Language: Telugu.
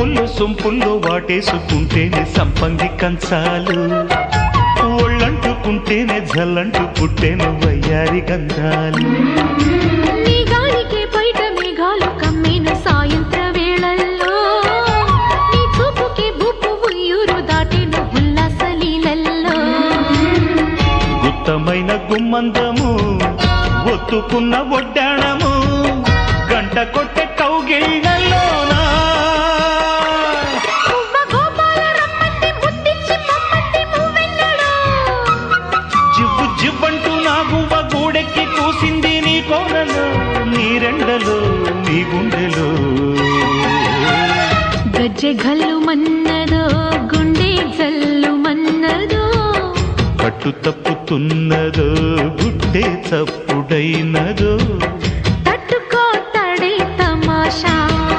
వంపుల్లో సొంపుల్లో వాటేసుకుంటేనే సంపంగి కంచాలు, ఒళ్ళంటుకుంటేనే జల్లంటు పుట్టేను వయ్యారి గంధాలు. నీ గాలికే బయట మేఘాలు కమ్మేను సాయంత్ర వేళల్లో, నీ చూపుకే బుప్పు ఉయ్యూరు దాటేను ఉల్లాస లీలల్లో. గుత్తమైన గుమ్మందము ఒత్తుకున్న ఒడ్డాణము గంట కొట్టే కౌగిళ్ళలోనా జివ్వు జివ్వంటూ నా గువ్వ గూడెక్కి కూసింది నీ కోనలో, నీ రెండలో నీ గుండెలో. గజ్జె గల్లు మన్నదో గుండె జల్లు మన్నదో, పట్టు తప్పుతున్నదో గుడ్డే చప్పుడైనదో.